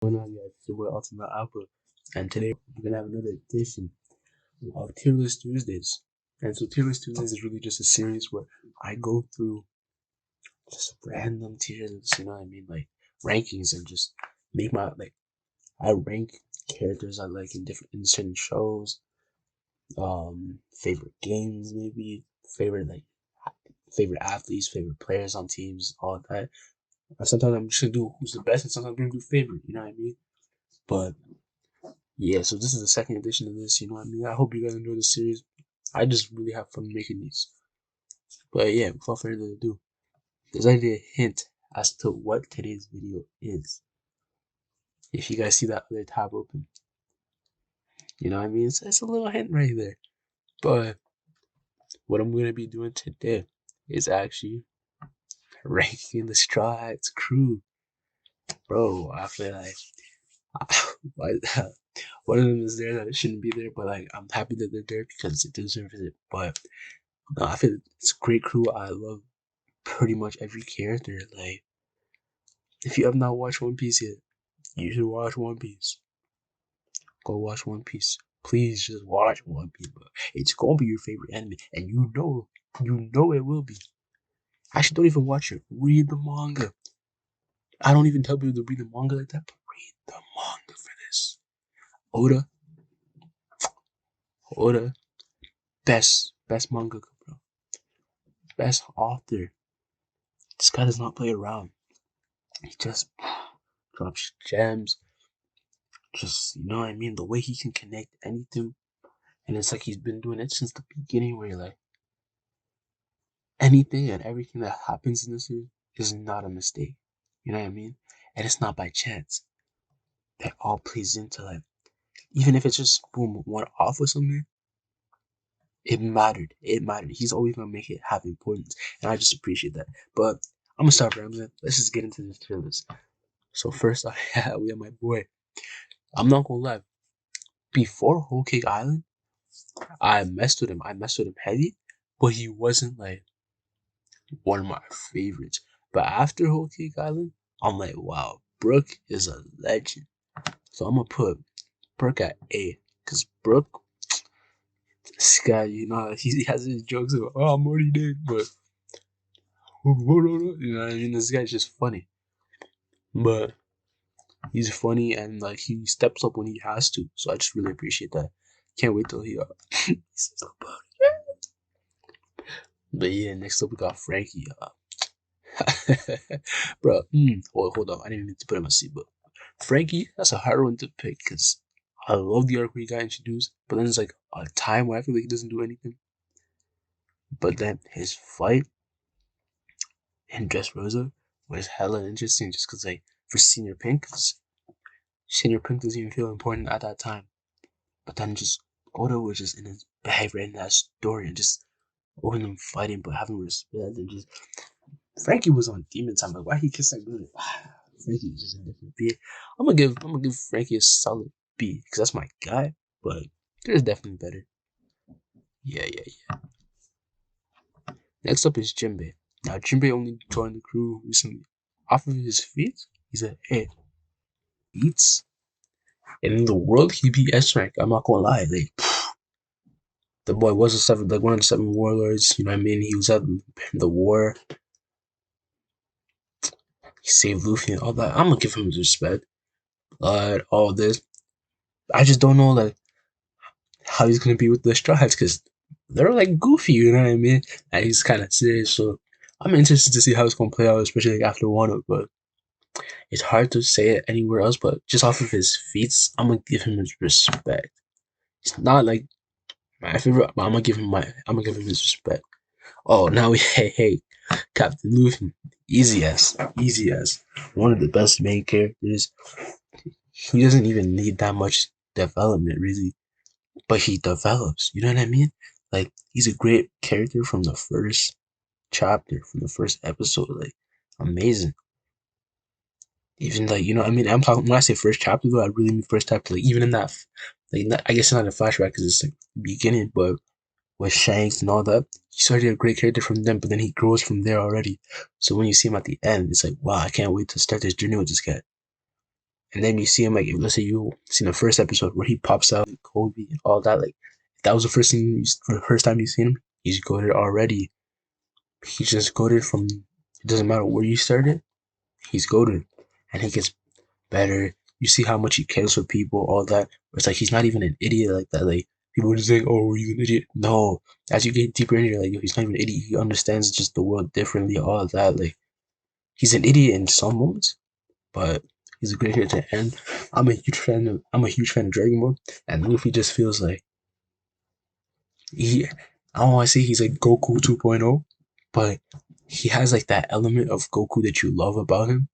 Going on, guys? It's your boy Ultimate Alpha, and today we're gonna have another edition of Tier List Tuesdays. And so, Tier List Tuesdays is really just a series where I go through just random tier lists, you know what I mean, like rankings, and just make my I rank characters I like in certain shows, favorite games, maybe favorite athletes, favorite players on teams, all that. And sometimes I'm just gonna do who's the best, and sometimes I'm gonna do favorite, you know what I mean. But yeah, so this is the second edition of this, you know what I mean? I hope you guys enjoy the series. I just really have fun making these. But yeah, without further ado, there's already a hint as to what today's video is. If you guys see that other tab open, you know what I mean? It's a little hint right there. But what I'm going to be doing today is actually ranking the Straw Hats crew. Bro, I feel like one of them is there that it shouldn't be there, but like I'm happy that they're there because it deserves it. But no, I feel it's a great crew. I love pretty much every character. Like, if you have not watched One Piece yet, you should watch One Piece. Go watch One Piece. Please just watch One Piece, bro. It's gonna be your favorite anime, and you know it will be. Actually, don't even watch it. Read the manga. I don't even tell people to read the manga like that, but read the manga for this. Oda, best manga, bro. Best author. This guy does not play around. He just drops gems. Just, you know what I mean? The way he can connect anything. And it's like he's been doing it since the beginning, where you're like, anything and everything that happens in this series is not a mistake. You know what I mean? And it's not by chance. That all plays into, like, even if it's just boom, one off or something, it mattered. It mattered. He's always gonna make it have importance. And I just appreciate that. But I'm gonna stop rambling. Let's just get into this tier list. So first we have my boy. I'm not gonna lie. Before Whole Cake Island, I messed with him. I messed with him heavy, but he wasn't like one of my favorites. But after Whole Cake Island, I'm like, wow, Brooke is a legend. So I'm gonna put Brooke at A, cause Brooke, this guy, you know, he has his jokes about, oh, I'm already dead, but you know what I mean? This guy's just funny, but he's funny and like he steps up when he has to. So I just really appreciate that. Can't wait till he says about it. But yeah, next up we got Frankie. Bro, hold on. I didn't mean to put him on seat, but Frankie, that's a hard one to pick because I love the arc where he got introduced, but then there's like a time where I feel like he doesn't do anything. But then his fight in Dressrosa was hella interesting just because, like, for Senior Pink, Senior Pink doesn't even feel important at that time. But then just Oda was just in his bag right in that story and just over them fighting but having respect and just Frankie was on demon time. Like, why he kissed that girl? Frankie was just a different beat. I'm gonna give Frankie a solid B because that's my guy. But there's definitely better. Yeah. Next up is Jinbe. Now Jinbe only joined the crew recently. Off of his feet, he's a A. Beats. And in the world, he beat S rank. I'm not gonna lie. Like, the boy was one of the 7 warlords. You know what I mean? He was at the war. He saved Luffy and all that. I'm gonna give him his respect. All this. I just don't know like how he's gonna be with the Straw Hats because they're like goofy, you know what I mean? And he's kind of serious, so I'm interested to see how it's gonna play out, especially like after Wano. But it's hard to say it anywhere else. But just off of his feats, I'm gonna give him his respect. It's not like my favorite, but I'm gonna give him his respect. Oh, now hey, Captain Luffy, easy as one of the best main characters. He doesn't even need that much development, really, but he develops. You know what I mean? Like, he's a great character from the first chapter, from the first episode. Like, amazing. Even like, you know, I mean, I'm talking when I say first chapter though, I really mean first chapter. Like, even in that, like, I guess it's not a flashback because it's like beginning, but with Shanks and all that, he started a great character from them, but then he grows from there already. So when you see him at the end, it's like, wow, I can't wait to start this journey with this guy. And then you see him like, let's say you seen the first episode where he pops out like Kobe and all that. Like that was the first thing, the first time you seen him. He's goated already. He just goated from. It doesn't matter where you started. He's goated, and he gets better. You see how much he cares for people, all that. It's like he's not even an idiot like that. Like people just think, oh, he's an idiot. No, as you get deeper into it, like he's not even an idiot. He understands just the world differently, all that. Like he's an idiot in some moments, but he's a great character. And I'm a huge fan of Dragon Ball, and Luffy just feels like he. I don't want to say he's like Goku 2.0, but he has like that element of Goku that you love about him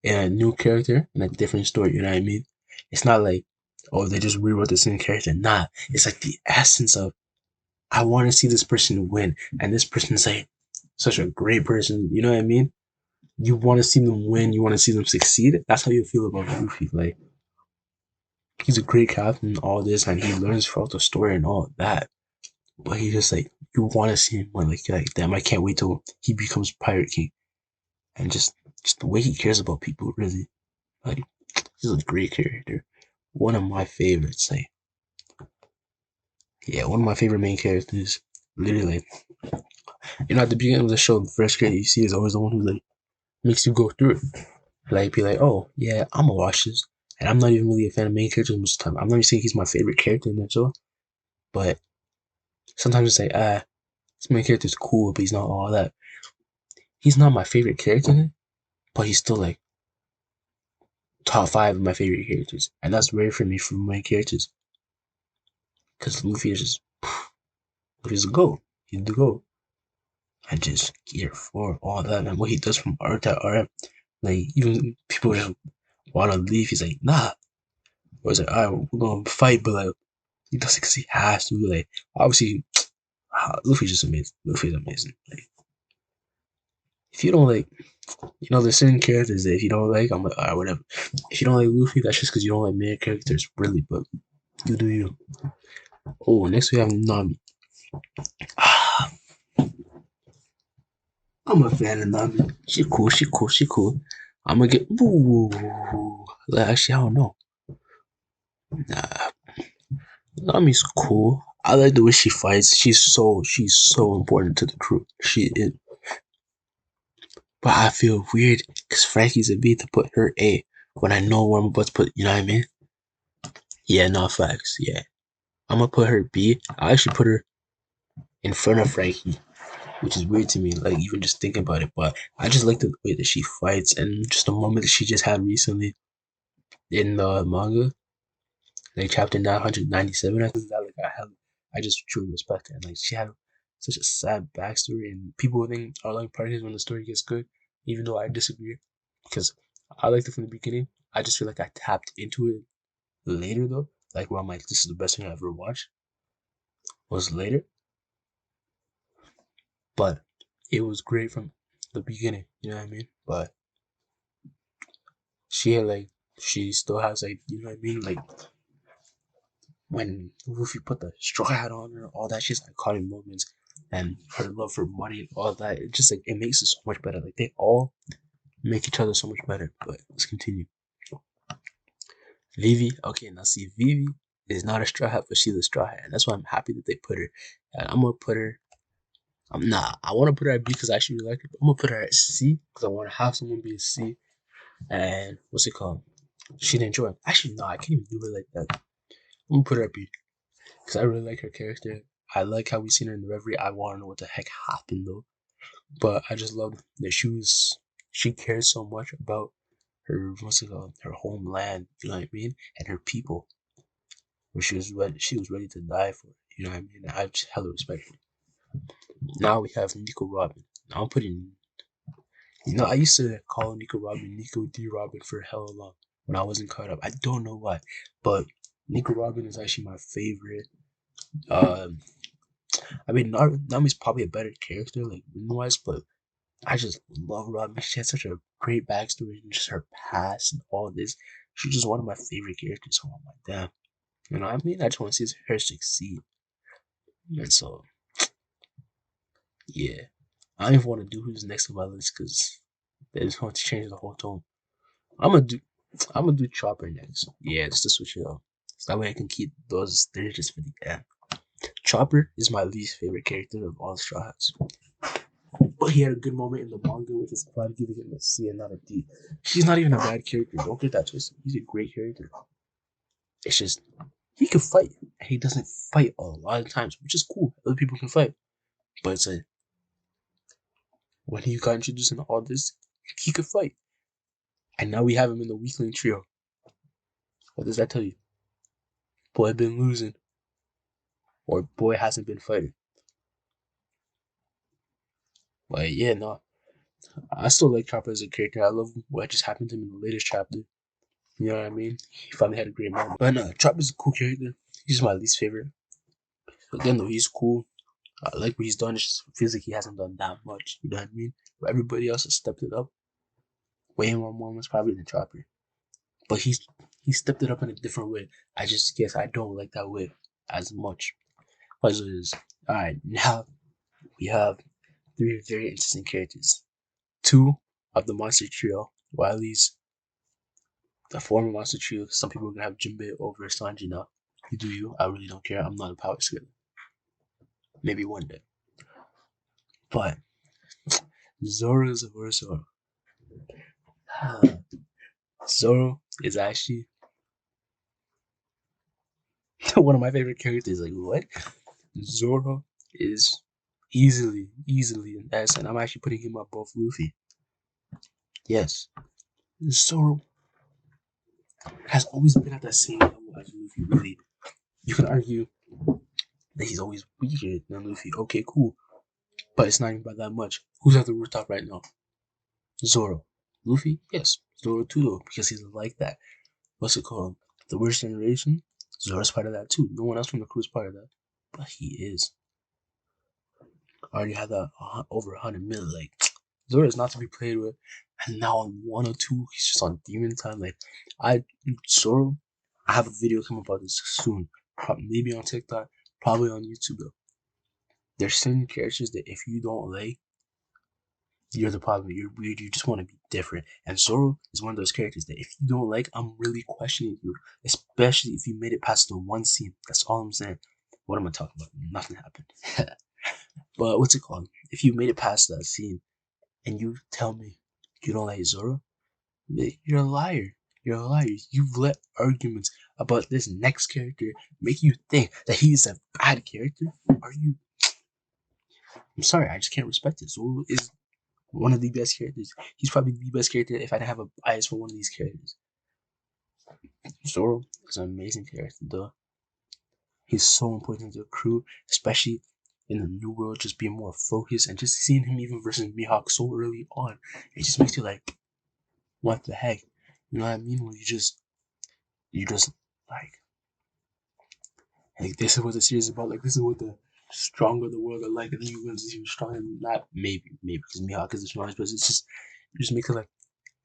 in a new character in a different story. You know what I mean? It's not like, oh, they just rewrote the same character. Nah, it's like the essence of I want to see this person win, and this person's like such a great person. You know what I mean? You want to see them win. You want to see them succeed. That's how you feel about Luffy. Like he's a great captain, all this, and he learns throughout the story and all that. But he just like you want to see him win. Like you're like damn, I can't wait till he becomes Pirate King, and just the way he cares about people, really. Like he's a great character. One of my favorites. Like yeah, one of my favorite main characters. Literally, at the beginning of the show, the first character you see is always the one who like makes you go through it. Like be like, oh yeah, I'm gonna watch this. And I'm not even really a fan of main characters most of the time. I'm not even saying he's my favorite character in that show, but sometimes it's like, this main character's cool, but he's not all that. He's not my favorite character in it, but he's still like top 5 of my favorite characters. And that's rare for me for main characters. Because Luffy is just Luffy's a go. He's the go. I just gear for all that and what he does from art to art. Like even people just wanna leave, he's like, nah. Or it's like, alright, we're gonna fight, but like he does it because he has to. Like obviously Luffy's just amazing. Luffy's amazing. Like if you don't like there's certain characters that if you don't like, I'm like, alright, whatever. If you don't like Luffy, that's just because you don't like main characters, really, but you do you. Oh, next we have Nami. I'm a fan of Nami. She cool, she cool, she cool. I'm gonna get ooh. Actually, I don't know. Nah, Nami's cool. I like the way she fights. She's so important to the crew. She is. But I feel weird because Frankie's a B to put her A when I know where I'm about to put. You know what I mean? Yeah, no facts. Yeah, I'm gonna put her B. I actually put her in front of Frankie, which is weird to me. Like even just thinking about it, but I just like the way that she fights and just the moment that she just had recently in the manga, like chapter 997. I think that like I just truly respect her. And like she had such a sad backstory, and people think are like parties when the story gets good, even though I disagree because I liked it from the beginning. I just feel like I tapped into it later though, like where I'm like, this is the best thing I ever watched was later, but it was great from the beginning. You know what I mean? But she had like she still has like you know what I mean, like when Luffy put the straw hat on her, all that she's iconic moments, and her love for money and all that. It just like it makes it so much better. Like they all make each other so much better. But let's continue. Vivi, okay, now see Vivi is not a straw hat, but she's a straw hat, and that's why I'm happy that they put her. And I'm gonna put her. I'm not. I want to put her at B because I actually really like her. But I'm gonna put her at C because I want to have someone be a C. And what's it called? She didn't join. Actually, no, I can't even do her like that. I'm gonna put her at B because I really like her character. I like how we seen her in the Reverie. I want to know what the heck happened though, but I just love that she cares so much about her what's it called, her homeland. You know what I mean, and her people. Where she was ready to die for. You know what I mean. I just hella respect her. Now we have Nico Robin. Now I'm putting. I used to call Nico Robin Nico D Robin for hella long when I wasn't caught up. I don't know why, but Nico Robin is actually my favorite. Um, I mean, Nami's probably a better character, like wise, but I just love Robin. She has such a great backstory and just her past and all this. She's just one of my favorite characters. So I'm like, damn. You know what I mean? I just want to see her succeed. And so, yeah. I don't even want to do who's next on my list because that is going to change the whole tone. I'm gonna do. I'm gonna do Chopper next. Yeah, just to switch it up. So that way I can keep those three just for the end. Chopper is my least favorite character of all Straw Hats. But he had a good moment in the manga, which is probably giving him a C and not a D. He's not even a bad character. Don't get that twisted. He's a great character. It's just he can fight, and he doesn't fight a lot of times, which is cool. Other people can fight, but it's like when he got introduced into all this, he could fight, and now we have him in the weakling trio. What does that tell you? Boy been losing, or boy hasn't been fighting. But yeah, no, I still like Chopper as a character. I love what just happened to him in the latest chapter. You know what I mean? He finally had a great moment. But no, Chopper's a cool character. He's my least favorite. Again, though, he's cool. I like what he's done. It just feels like he hasn't done that much. You know what I mean? But everybody else has stepped it up. Way more moments probably than Chopper. But he stepped it up in a different way. I just guess I don't like that way as much. As it is. Alright, now we have three very interesting characters. Two of the monster trio, or at least the former monster trio. Some people are gonna have Jinbe over Sanji now. You do you. I really don't care. I'm not a power scaler. Maybe one day. But Zoro's versus Zoro. Zoro is actually one of my favorite characters. Like what? Zoro is easily an S, and I'm actually putting him above Luffy. Yes, Zoro has always been at the same level as Luffy. Really, you can argue that he's always weaker than Luffy. Okay, cool, but it's not even by that much. Who's at the rooftop right now? Zoro. Luffy? Yes, Zoro too, though, because he's like that. What's it called? The worst generation? Zoro's part of that too. No one else from the crew is part of that, but he is. Already had that over 100 million. Like Zoro is not to be played with. And now on 102, he's just on demon time. Like Zoro, I have a video coming about this soon. Maybe on TikTok, probably on YouTube though. There's certain characters that if you don't like, you're the problem. You're weird. You just want to be different. And Zoro is one of those characters that if you don't like, I'm really questioning you. Especially if you made it past the one scene. That's all I'm saying. What am I talking about? Nothing happened. But what's it called? If you made it past that scene and you tell me you don't like Zoro, you're a liar. You're a liar. You've let arguments about this next character make you think that he's a bad character. Are you? I'm sorry, I just can't respect it. Zoro is one of the best characters. He's probably the best character if I didn't have a bias for one of these characters. Zoro is an amazing character, though. He's so important to the crew, especially in the new world, just being more focused and just seeing him even versus Mihawk so early on. It just makes you like, what the heck? You know what I mean? When you just like this is what the series is about. Like this is what the stronger the world are like, and then you realize even stronger than that. Maybe because Mihawk is the strongest, but it's just it just makes it like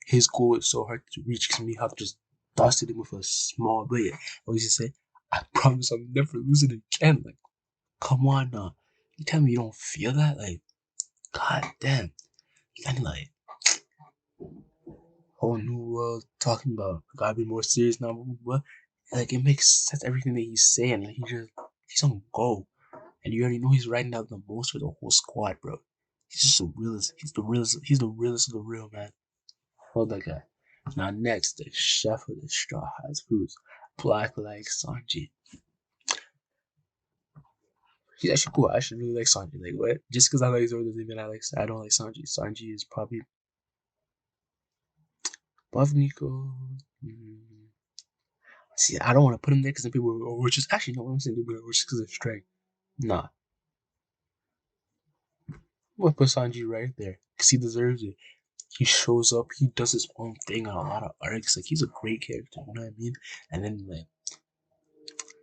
his goal is so hard to reach because Mihawk just dusted him with a small blade. I used to say, I promise I'm never losing again. Like, come on now. You tell me you don't feel that? Like, god damn. And like whole new world talking about gotta be more serious now, but like it makes sense everything that he's saying. Like he's on go. And you already know he's riding out the most for the whole squad, bro. He's just the realest. He's the realest of the real, man. Hold that guy. Now next, the chef of the Straw Hats, who's black like Sanji. He's actually cool. I actually really like Sanji. Like what? Just because I like Zoro doesn't mean I don't like Sanji. Sanji is probably above Nico. See, I don't want to put him there because then people are, oh, just actually no. What I'm saying, people are just because of strength. Nah, I'm gonna put Sanji right there because he deserves it. He shows up, he does his own thing on a lot of arcs. Like he's a great character, you know what I mean? And then like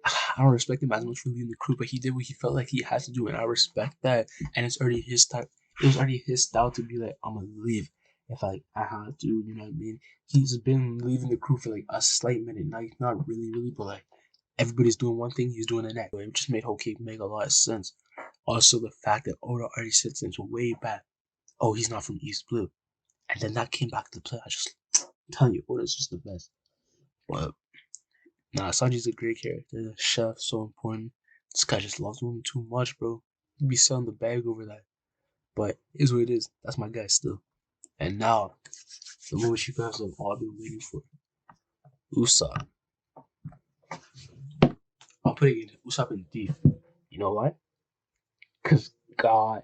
I don't respect him as much for leading the crew, but he did what he felt like he had to do, and I respect that. And it's already his style. It was already his style to be like, I'm gonna leave if I had to, you know what I mean? He's been leaving the crew for like a slight minute. Now he's not really, but like everybody's doing one thing, he's doing the next. It just made Whole Cake make a lot of sense. Also, the fact that Oda already sits into way back. Oh, he's not from East Blue. And then that came back to play. I just I'm telling you, Oda's just the best. But nah, Sanji's a great character. The chef, so important. This guy just loves women too much, bro. He'd be selling the bag over that. But it is what it is. That's my guy still. And now, the moment you guys have all been waiting for. Usopp. I'm putting Usopp in deep. You know why? Cause God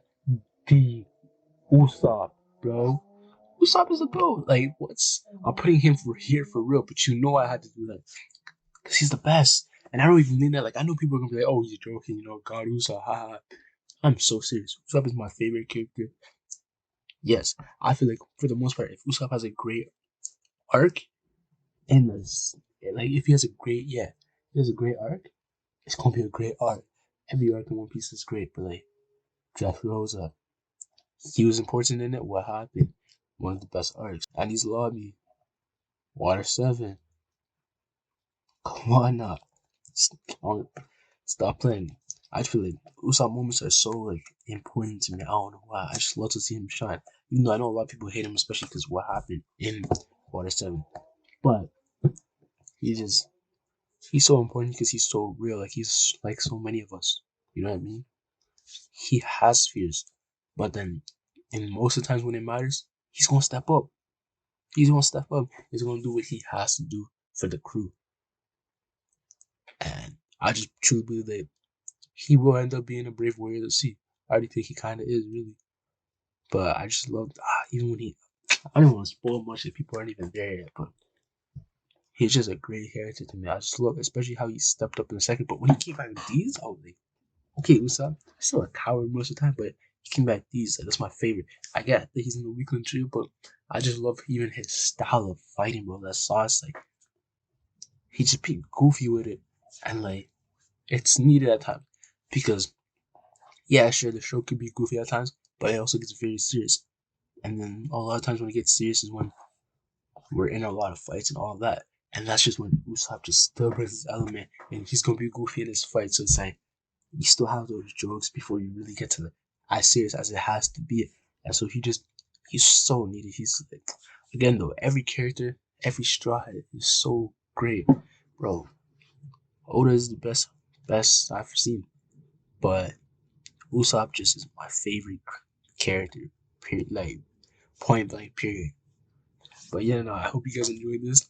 D Usopp, bro. Usopp is a goat. Like, what's I'm putting him for here for real, but you know I had to do that. Cause he's the best. And I don't even mean that. Like, I know people are gonna be like, oh, you're joking, God Usopp, haha. I'm so serious. Usopp is my favorite character. Yes, I feel like for the most part, if Usopp has a great arc in this, like if he has a great, yeah, he has a great arc, it's gonna be a great arc. Every arc in One Piece is great, but like Jeff Rosa, he was important in it. What happened? One of the best arcs. And he's lobby. Water 7. Come on now. Stop playing. I feel like Usopp moments are so like important to me. I don't know why. I just love to see him shine. Even though I know a lot of people hate him, especially because what happened in Water 7. But he just he's so important because he's so real. Like he's like so many of us. You know what I mean? He has fears. But then in most of the times when it matters, he's gonna step up. He's gonna step up. He's gonna do what he has to do for the crew. And I just truly believe that he will end up being a brave warrior of the sea. I already think he kind of is, really. But I just love, even when I don't want to spoil much if people aren't even there yet, but he's just a great character to me. I just love, especially how he stepped up in the second. But when he came back with these, I was like, okay, what's up? I'm still a coward most of the time, but he came back with these. That's my favorite. I get that he's in the weakling trio, but I just love even his style of fighting, bro. That sauce, like, he just be goofy with it. And, like, it's needed at times. Because, yeah, sure, the show could be goofy at times, but it also gets very serious. And then a lot of times when it gets serious is when we're in a lot of fights and all of that. And that's just when Usopp just still brings his element and he's gonna be goofy in his fight. So it's like you still have those jokes before you really get to the as serious as it has to be. And so he's so needed. He's like, again though, every character, every straw hat is so great. Bro, Oda is the best I've seen. But Usopp just is my favorite character. Period. Like point blank period. But yeah, no, I hope you guys enjoyed this.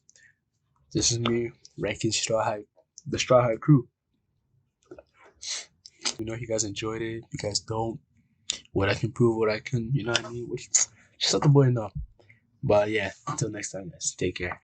This is me ranking the Straw Hat crew. If you guys enjoyed it. If you guys don't, what I can prove, what I can, you know what I mean? Just let the boy know. But yeah, until next time, guys, take care.